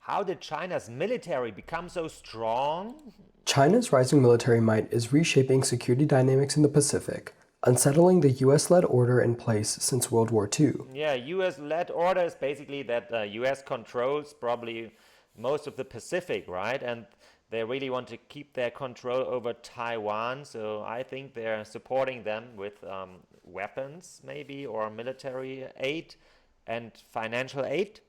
How did China's military become so strong? China's rising military might is reshaping security dynamics in the Pacific, unsettling the US led order in place since World War II. Yeah, US led order is basically that US controls probably most of the Pacific, right? And they really want to keep their control over Taiwan. So I think they're supporting them with weapons, maybe, or military aid and financial aid.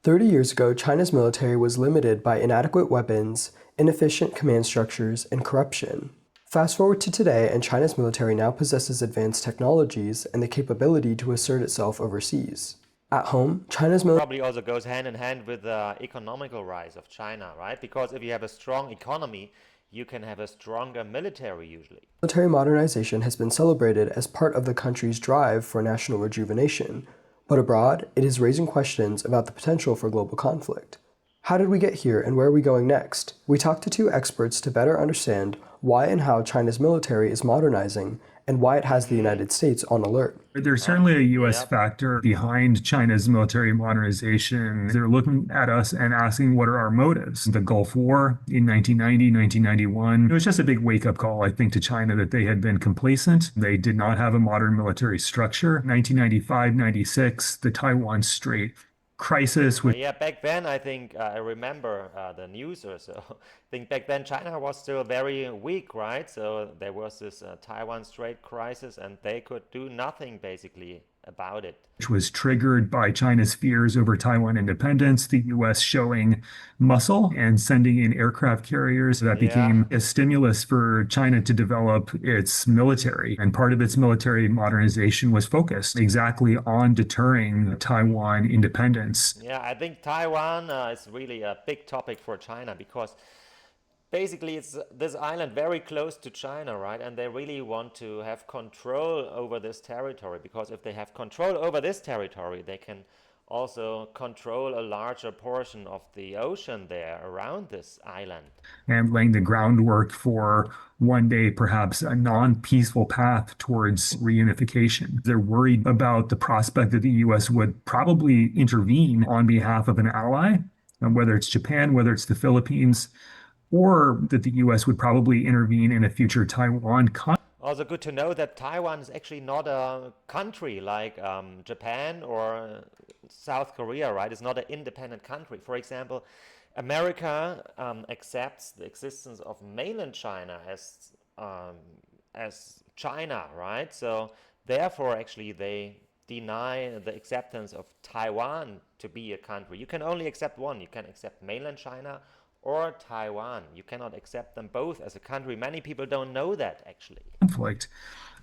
30 years ago, China's military was limited by inadequate weapons, inefficient command structures, and corruption. Fast forward to today, and China's military now possesses advanced technologies and the capability to assert itself overseas. At home, China's Probably also goes hand in hand with the economical rise of China, right? Because if you have a strong economy, you can have a stronger military usually. military modernization has been celebrated as part of the country's drive for national rejuvenation, but abroad, it is raising questions about the potential for global conflict. How did we get here and where are we going next? We talked to two experts to better understand why and how China's military is modernizing and why it has the United States on alert. There's certainly a US Yep. factor behind China's military modernization. They're looking at us and asking what are our motives. The Gulf War in 1990, 1991, it was just a big wake up call, I think, to China that they had been complacent. They did not have a modern military structure. 1995, 96, the Taiwan Strait crisis, which Yeah, back then I think I remember the news or so. I think back then China was still very weak, right? So there was this Taiwan Strait crisis, and they could do nothing basically about it. was triggered by China's fears over Taiwan independence, the US showing muscle and sending in aircraft carriers. That Yeah, became a stimulus for China to develop its military. And part of its military modernization was focused exactly on deterring Taiwan independence. yeah. I think Taiwan is really a big topic for China because basically it's this island very close to China, right? And they really want to have control over this territory because if they have control over this territory, they can also control a larger portion of the ocean there around this island. And laying the groundwork for one day, perhaps a non peaceful path towards reunification. They're worried about the prospect that the US would probably intervene on behalf of an ally, whether it's Japan, whether it's the Philippines, or that the US would probably intervene in a future Taiwan conflict. Also, good to know that Taiwan is actually not a country like Japan or South Korea, right? It's not an independent country. For example, America accepts the existence of mainland China as China, right? So therefore, actually, they deny the acceptance of Taiwan to be a country. You can only accept one. You can accept mainland China or Taiwan. You cannot accept them both as a country. Many people don't know that actually.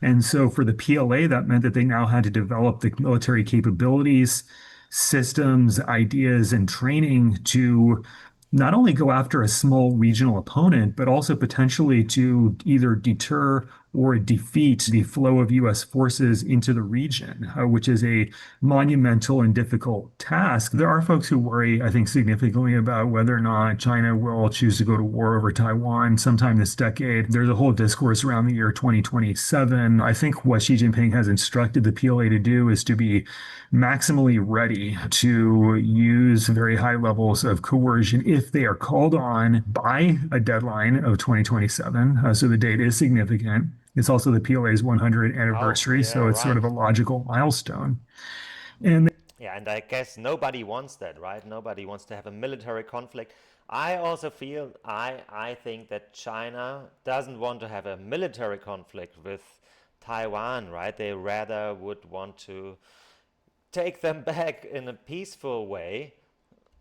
And so for the PLA, that meant that they now had to develop the military capabilities, systems, ideas, and training to not only go after a small regional opponent, but also potentially to either deter or defeat the flow of US forces into the region, which is a monumental and difficult task. There are folks who worry, I think, significantly about whether or not China will choose to go to war over Taiwan sometime this decade. There's a whole discourse around the year 2027. I think what Xi Jinping has instructed the PLA to do is to be maximally ready to use very high levels of coercion if they are called on by a deadline of 2027. So the date is significant. It's also the PLA's 100th Oh, anniversary, yeah, so it's sort right. of a logical milestone. And Yeah, and I guess nobody wants that, right? Nobody wants to have a military conflict. I also feel, I think that China doesn't want to have a military conflict with Taiwan, right? They rather would want to take them back in a peaceful way.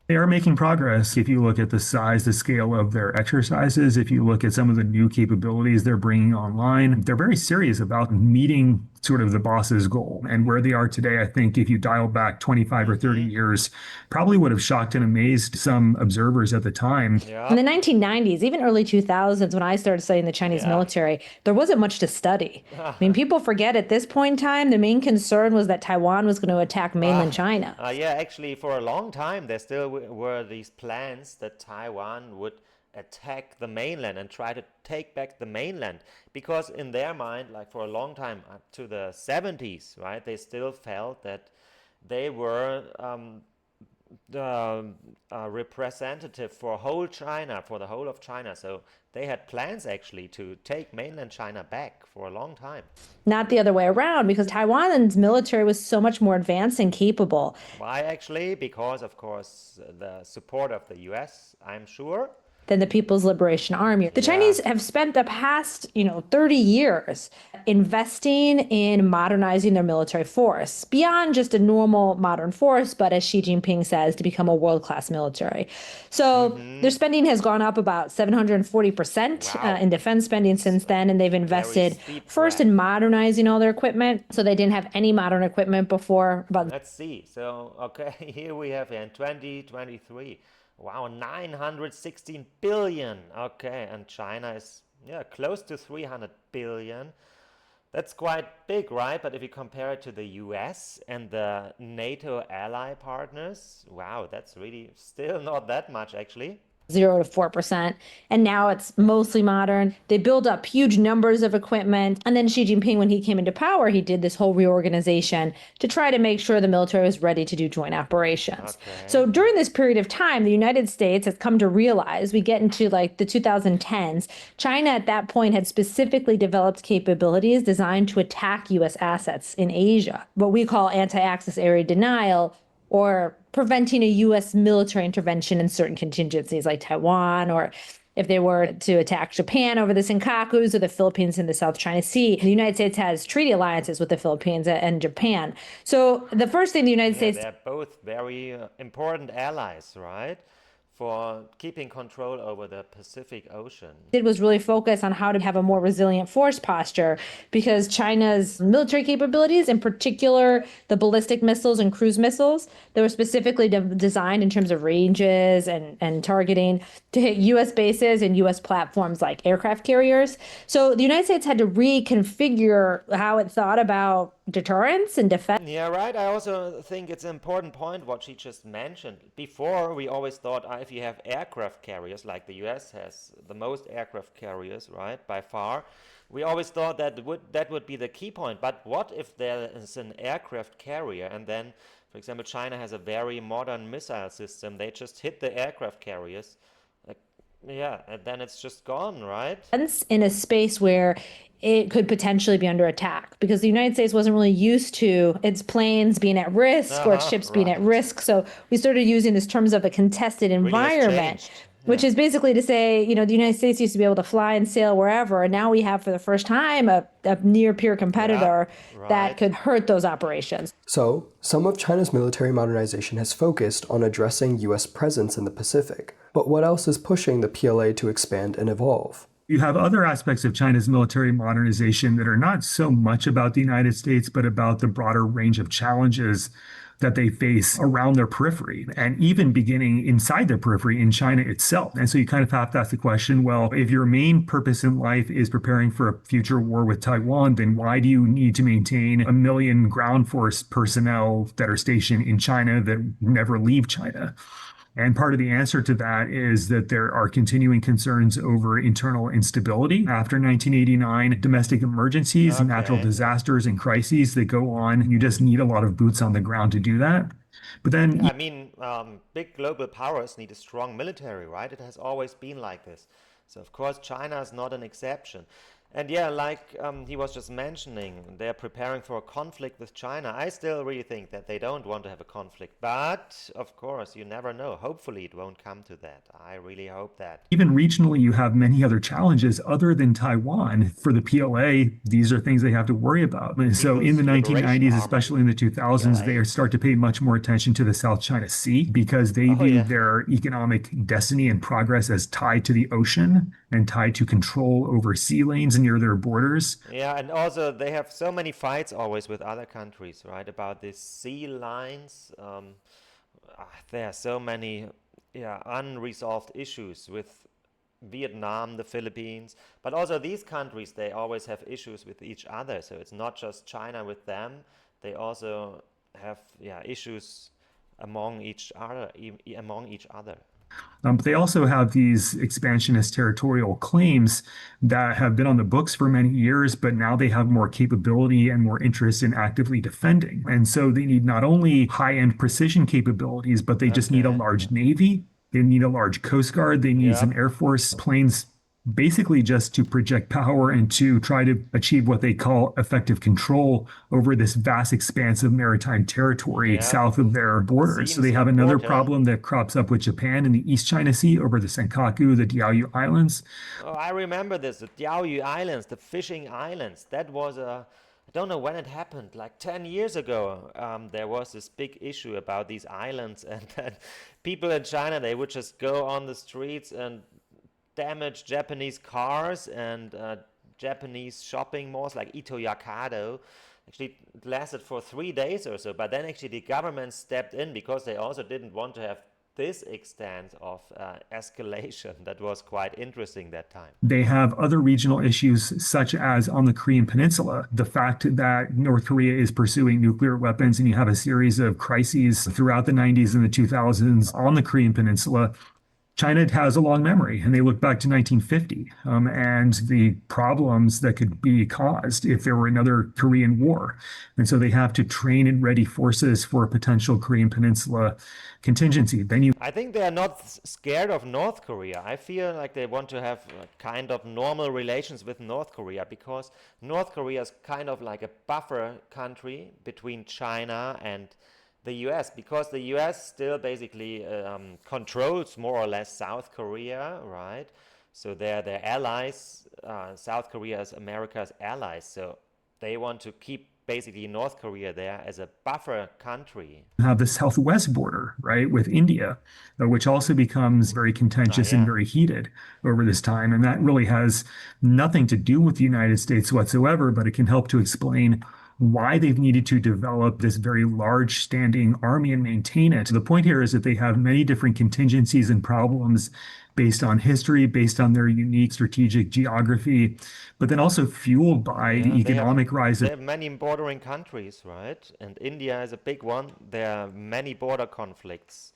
they are making progress. If you look at the size, the scale of their exercises, if you look at some of the new capabilities they're bringing online, they're very serious about meeting sort of the boss's goal. And where they are today, I think if you dial back 25 or 30 Mm-hmm. years, probably would have shocked and amazed some observers at the time. In the Yep. 1990s, even early 2000s, when I started studying the Chinese Yeah. military, there wasn't much to study. I mean, people forget at this point in time, the main concern was that Taiwan was going to attack mainland China. Yeah, actually, for a long time, there still were these plans that Taiwan would attack the mainland and try to take back the mainland. Because in their mind, like for a long time, up to the 70s, right, they still felt that they were the representative for whole China, for the whole of China. So they had plans actually to take mainland China back for a long time. Not the other way around, because Taiwan's military was so much more advanced and capable. Why actually? Because, of course, the support of the US, I'm sure. Than the People's Liberation Army. The Yeah. Chinese have spent the past, 30 years investing in modernizing their military force beyond just a normal modern force, but as Xi Jinping says, to become a world-class military. So their spending has gone up about 740% Wow. in defense spending since then, and they've invested steep first graph. in modernizing all their equipment. So they didn't have any modern equipment before. Let's see. So, okay, here we have in 2023. Wow, 916 billion. Okay, and China is close to 300 billion. That's quite big, right? But if you compare it to the US and the NATO ally partners, wow, that's really still not that much actually. 0 to 4%. And now it's mostly modern. They build up huge numbers of equipment. And then Xi Jinping, when he came into power, he did this whole reorganization to try to make sure the military was ready to do joint operations. Okay. So during this period of time, the United States has come to realize, we get into like the 2010s, China at that point had specifically developed capabilities designed to attack US assets in Asia, what we call anti-access area denial, or preventing a U.S. military intervention in certain contingencies like Taiwan, or if they were to attack Japan over the Senkakus or the Philippines in the South China Sea. The United States has treaty alliances with the Philippines and Japan. So the first thing the United States They're both very important allies, right? For keeping control over the Pacific Ocean. did was really focus on how to have a more resilient force posture, because China's military capabilities, in particular the ballistic missiles and cruise missiles, they were specifically designed in terms of ranges and targeting to hit U.S. bases and U.S. platforms like aircraft carriers. So the United States had to reconfigure how it thought about deterrence and defense. Yeah, right. I also think it's an important point what she just mentioned. Before, we always thought if you have aircraft carriers, like the US has the most aircraft carriers, right, by far, we always thought that would be the key point. But what if there is an aircraft carrier and then, for example, China has a very modern missile system, they just hit the aircraft carriers, and then it's just gone, right? In a space where it could potentially be under attack, because the United States wasn't really used to its planes being at risk or its ships being at risk. So we started using this terms of a contested Really has environment, changed. which is basically to say, the United States used to be able to fly and sail wherever. And now we have, for the first time, a near peer competitor that right. could hurt those operations. So, some of China's military modernization has focused on addressing US presence in the Pacific. But what else is pushing the PLA to expand and evolve? You have other aspects of China's military modernization that are not so much about the United States, but about the broader range of challenges that they face around their periphery, and even beginning inside their periphery in China itself. And so you kind of have to ask the question, well, if your main purpose in life is preparing for a future war with Taiwan, then why do you need to maintain 1 million ground force personnel that are stationed in China that never leave China? And part of the answer to that is that there are continuing concerns over internal instability after 1989, domestic emergencies, natural disasters, and crises that go on. You just need a lot of boots on the ground to do that. But then, I mean, big global powers need a strong military, right? It has always been like this. So, of course, China is not an exception. And like he was just mentioning, they're preparing for a conflict with China. I still really think that they don't want to have a conflict. But, of course, you never know. Hopefully it won't come to that. I really hope that. Even regionally, you have many other challenges other than Taiwan. For the PLA, these are things they have to worry about. And so in the People's Liberation 1990s, Army, especially in the 2000s, they start to pay much more attention to the South China Sea, because they view their economic destiny and progress as tied to the ocean and tied to control over sea lanes near their borders. Yeah, and also they have so many fights always with other countries, right? About these sea lines. There are so many unresolved issues with Vietnam, the Philippines, but also these countries, they always have issues with each other. So it's not just China with them. They also have issues among each other. But they also have these expansionist territorial claims that have been on the books for many years, but now they have more capability and more interest in actively defending. And so they need not only high-end precision capabilities, but they just need a Okay. large navy. They need a large coast guard. They need some Yep. Air Force planes, basically just to project power and to try to achieve what they call effective control over this vast expanse of maritime territory Yep. south of their borders. So Seems they have another important. problem that crops up with Japan in the East China Sea over the Senkaku, the Diaoyu Islands. Oh, I remember this, the Diaoyu Islands, the fishing islands. That was I don't know when it happened, like 10 years ago. There was this big issue about these islands, and then people in China, they would just go on the streets and damage Japanese cars and Japanese shopping malls like Ito Yakado. Actually, it lasted for 3 days or so, but then actually the government stepped in because they also didn't want to have this extent of escalation. That was quite interesting that time. They have other regional issues, such as on the Korean Peninsula, the fact that North Korea is pursuing nuclear weapons, and you have a series of crises throughout the 90s and the 2000s on the Korean Peninsula. China has a long memory, and they look back to 1950 and the problems that could be caused if there were another Korean War. And so they have to train and ready forces for a potential Korean Peninsula contingency. Then you I think they are not scared of North Korea. I feel like they want to have kind of normal relations with North Korea because North Korea is kind of like a buffer country between China and the US, because the US still basically controls more or less South Korea, right? So they're their allies. South Korea is America's allies. So they want to keep basically North Korea there as a buffer country. have the southwest border, right, with India, which also becomes very Oh, contentious and yeah. very heated over this time. And that really has nothing to do with the United States whatsoever, but it can help to explain why they've needed to develop this very large standing army and maintain it. The point here is that they have many different contingencies and problems based on history, based on their unique strategic geography, but then also fueled by the Yeah, economic rise they of have many bordering countries, right? And India is a big one. There are many border conflicts.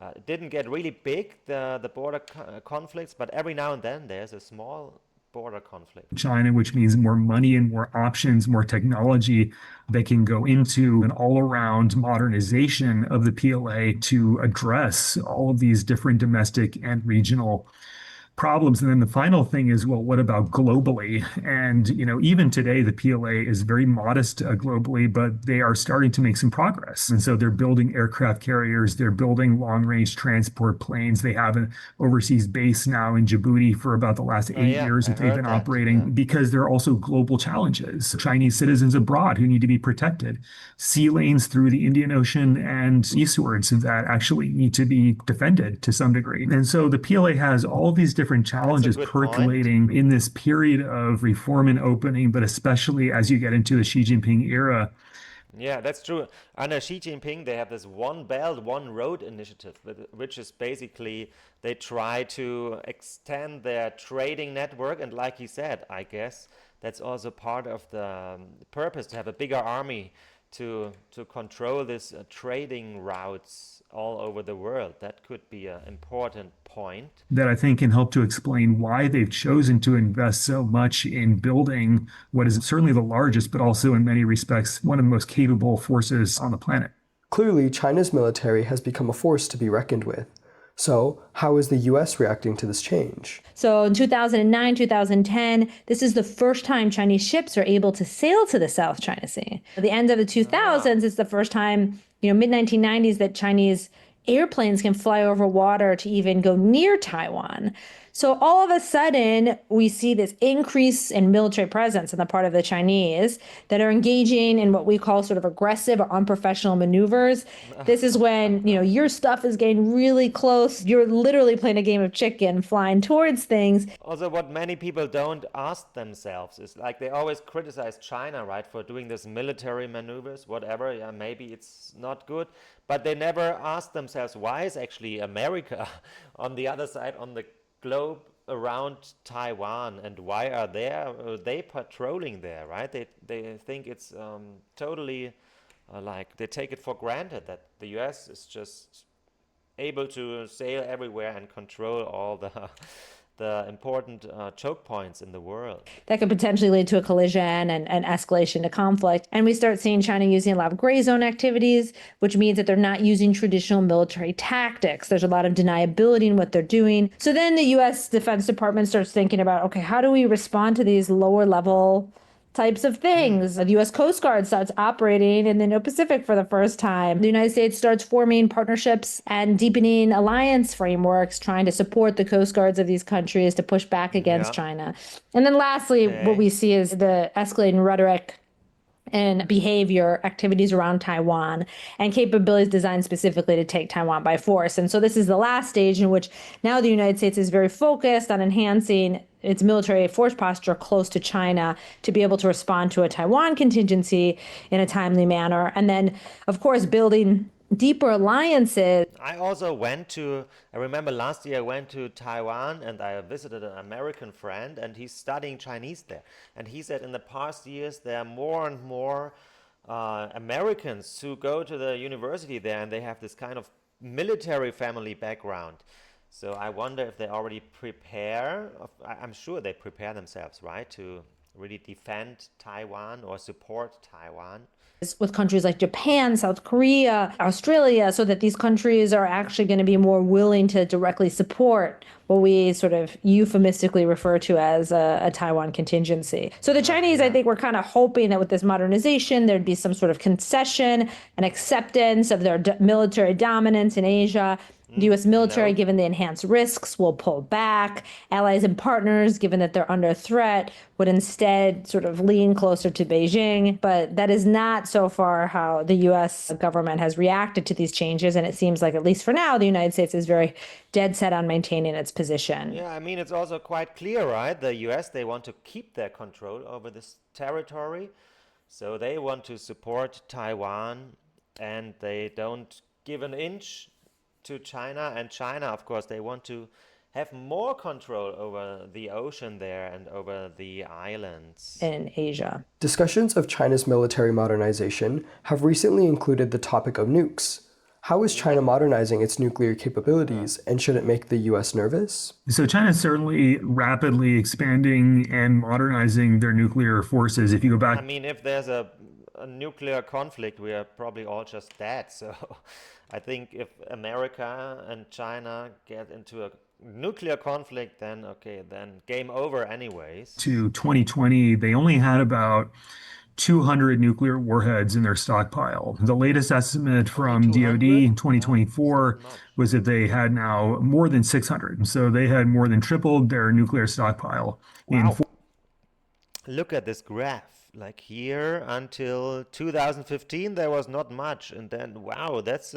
It didn't get really big, the border conflicts, but every now and then there's a small border conflict. China, which means more money and more options, more technology that can go into an all around modernization of the PLA to address all of these different domestic and regional problems. And then the final thing is, well, what about globally? And, even today, the PLA is very modest globally, but they are starting to make some progress. And so they're building aircraft carriers, they're building long range transport planes. They have an overseas base now in Djibouti for about the last Oh, 8 years yeah, I that they've heard been that. Yeah. operating because there are also global challenges. Chinese citizens abroad who need to be protected, sea lanes through the Indian Ocean and eastwards that actually need to be defended to some degree. And so the PLA has all these different That's a challenges good point. percolating in this period of reform and opening, but especially as you get into the Xi Jinping era. Yeah, that's true. Under Xi Jinping, they have this One Belt, One Road initiative, which is basically they try to extend their trading network. And like he said, I guess that's also part of the purpose to have a bigger army to control this trading routes all over the world. That could be an important point. That I think can help to explain why they've chosen to invest so much in building what is certainly the largest, but also in many respects, one of the most capable forces on the planet. Clearly, China's military has become a force to be reckoned with. So, how is the US reacting to this change? So in 2009, 2010, this is the first time Chinese ships are able to sail to the South China Sea. At the end of the 2000s, it's the first time, mid 1990s, that Chinese airplanes can fly over water to even go near Taiwan. So all of a sudden, we see this increase in military presence on the part of the Chinese that are engaging in what we call sort of aggressive or unprofessional maneuvers. This is when, your stuff is getting really close. You're literally playing a game of chicken, flying towards things. Also, what many people don't ask themselves is like they always criticize China, right, for doing this military maneuvers, whatever. Yeah, maybe it's not good, but they never ask themselves why is actually America on the other side on the globe around Taiwan, and why are they patrolling there, right? They think it's totally like they take it for granted that the US is just able to sail everywhere and control all the the important choke points in the world. That could potentially lead to a collision and escalation to conflict. And we start seeing China using a lot of gray zone activities, which means that they're not using traditional military tactics. There's a lot of deniability in what they're doing. So then the US Defense Department starts thinking about, okay, how do we respond to these lower level types of things? The U.S. Coast Guard starts operating in the Indo-Pacific for the first time. The United States starts forming partnerships and deepening alliance frameworks, trying to support the Coast Guards of these countries to push back against Yeah. China. And then lastly, what Okay. we see is the escalating rhetoric and behavior activities around Taiwan and capabilities designed specifically to take Taiwan by force. And so this is the last stage in which now the United States is very focused on enhancing its military force posture close to China to be able to respond to a Taiwan contingency in a timely manner. And then, of course, building deeper alliances. I remember last year I went to Taiwan and I visited an American friend and he's studying Chinese there. And he said in the past years there are more and more Americans who go to the university there and they have this kind of military family background. So I wonder if they already prepare, I'm sure they prepare themselves, right, to really defend Taiwan or support Taiwan. With countries like Japan, South Korea, Australia, so that these countries are actually going to be more willing to directly support what we sort of euphemistically refer to as a Taiwan contingency. So the Chinese, I think, were kind of hoping that with this modernization, there'd be some sort of concession and acceptance of their military dominance in Asia. The U.S. military, No. given the enhanced risks, will pull back. Allies and partners, given that they're under threat, would instead sort of lean closer to Beijing. But that is not so far how the U.S. government has reacted to these changes. And it seems like, at least for now, the United States is very dead set on maintaining its position. Yeah, I mean, it's also quite clear, right? The US, they want to keep their control over this territory. So they want to support Taiwan and they don't give an inch to China. And China, of course, they want to have more control over the ocean there and over the islands. In Asia. Discussions of China's military modernization have recently included the topic of nukes. How is China modernizing its nuclear capabilities, and should it make the US nervous? So China is certainly rapidly expanding and modernizing their nuclear forces. If you go I back mean, if there's a nuclear conflict, we are probably all just dead. So I think if America and China get into a nuclear conflict, then okay, then game over anyways. to 2020, they only had about 200 nuclear warheads in their stockpile. The latest estimate from 200? DoD in Wow, 2024 it's not much. was that they had now more than 600. So they had more than tripled their nuclear stockpile in Wow. Look at this graph. Like here until 2015, there was not much. And then, wow, it's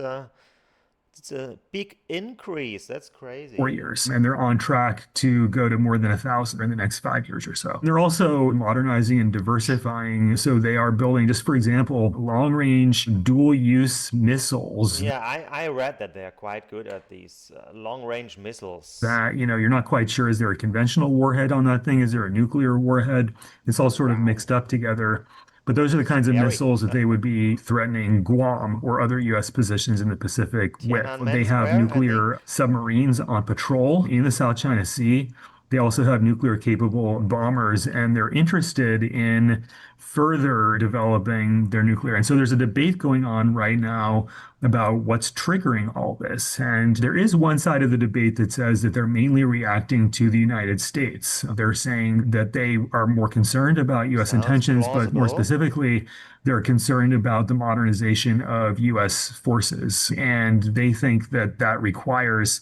a big increase. That's crazy. 4 years, and they're on track to go to more than 1,000 in the next 5 years or so. They're also modernizing and diversifying. So they are building, just for example, long-range dual-use missiles Yeah, I read that they're quite good at these long-range missiles. that, you're not quite sure, is there a conventional warhead on that thing? Is there a nuclear warhead? It's all sort of mixed up together. But those are the kinds of Scary. missiles that they would be threatening Guam or other U.S. positions in the Pacific with. They Tiananmen have Square, I nuclear submarines on patrol in the South China Sea. They also have nuclear capable bombers, and they're interested in further developing their nuclear. And so there's a debate going on right now about what's triggering all this. And there is one side of the debate that says that they're mainly reacting to the United States. They're saying that they are more concerned about U.S. Sounds intentions, but more plausible. specifically, they're concerned about the modernization of U.S. forces. And they think that that requires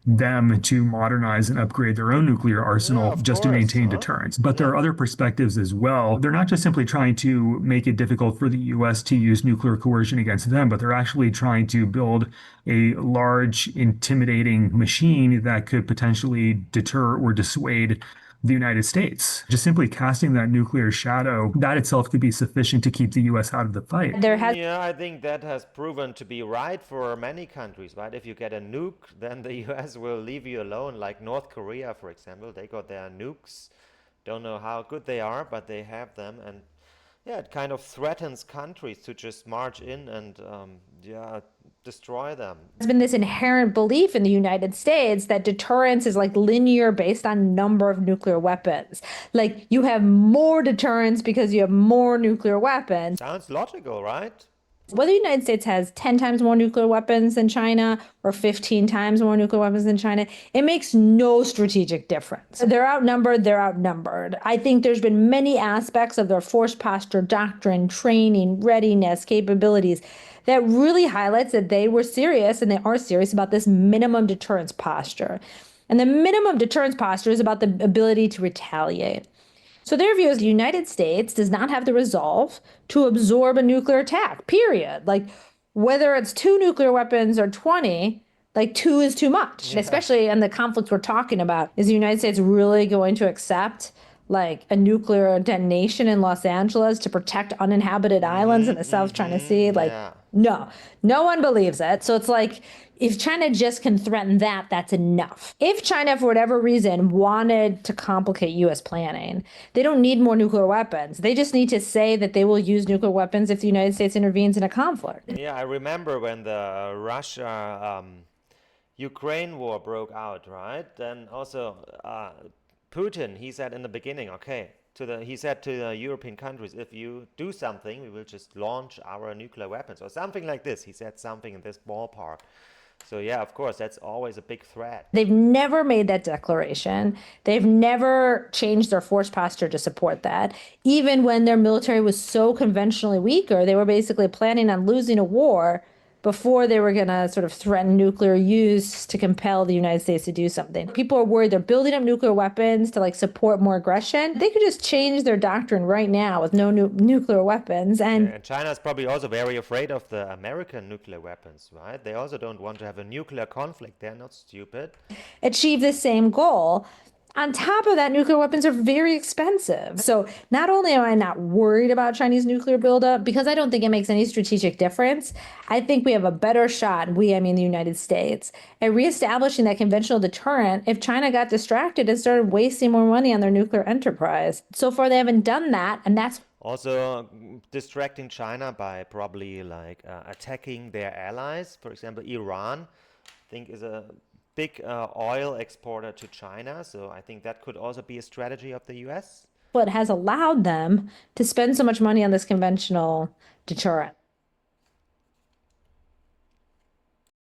them to modernize and upgrade their own nuclear arsenal of just to course, maintain huh? deterrence. But there are other perspectives as well. They're not just simply trying to make it difficult for the US to use nuclear coercion against them, but they're actually trying to build a large, intimidating machine that could potentially deter or dissuade the United States. Just simply casting that nuclear shadow, that itself could be sufficient to keep the US out of the fight. There has Yeah, I think that has proven to be right for many countries, right? If you get a nuke, then the US will leave you alone, like North Korea, for example. They got their nukes. Don't know how good they are, but they have them. And yeah, it kind of threatens countries to just march in and destroy them. There's been this inherent belief in the United States that deterrence is like linear based on number of nuclear weapons. Like you have more deterrence because you have more nuclear weapons. Sounds logical, right? Whether the United States has 10 times more nuclear weapons than China or 15 times more nuclear weapons than China, it makes no strategic difference. They're outnumbered. I think there's been many aspects of their force posture, doctrine, training, readiness, capabilities that really highlights that they were serious and they are serious about this minimum deterrence posture. And the minimum deterrence posture is about the ability to retaliate. So their view is the United States does not have the resolve to absorb a nuclear attack, period. Like whether it's 2 nuclear weapons or 20, like 2 is too much, especially in the conflicts we're talking about. Is the United States really going to accept like a nuclear detonation in Los Angeles to protect uninhabited islands in the South China Sea? Like, no one believes it. So it's like, if China just can threaten that, that's enough. If China, for whatever reason, wanted to complicate U.S. planning, they don't need more nuclear weapons. They just need to say that they will use nuclear weapons if the United States intervenes in a conflict. Yeah, I remember when the Russia Ukraine war broke out, right? Then also Putin, he said in the beginning, okay, he said to the European countries, if you do something, we will just launch our nuclear weapons or something like this. He said something in this ballpark. So yeah, of course, that's always a big threat. They've never made that declaration. They've never changed their force posture to support that. Even when their military was so conventionally weaker, they were basically planning on losing a war before they were going to sort of threaten nuclear use to compel the United States to do something. People are worried they're building up nuclear weapons to like support more aggression. They could just change their doctrine right now with no nuclear weapons. And China is probably also very afraid of the American nuclear weapons, right? They also don't want to have a nuclear conflict. They're not stupid. Achieve the same goal. On top of that, nuclear weapons are very expensive. So not only am I not worried about Chinese nuclear buildup, because I don't think it makes any strategic difference, I think we have a better shot, I mean the United States, at reestablishing that conventional deterrent if China got distracted and started wasting more money on their nuclear enterprise. So far, they haven't done that, and that's also distracting China by probably like attacking their allies. For example, Iran, I think, is a big oil exporter to China. So I think that could also be a strategy of the US. what has allowed them to spend so much money on this conventional deterrent.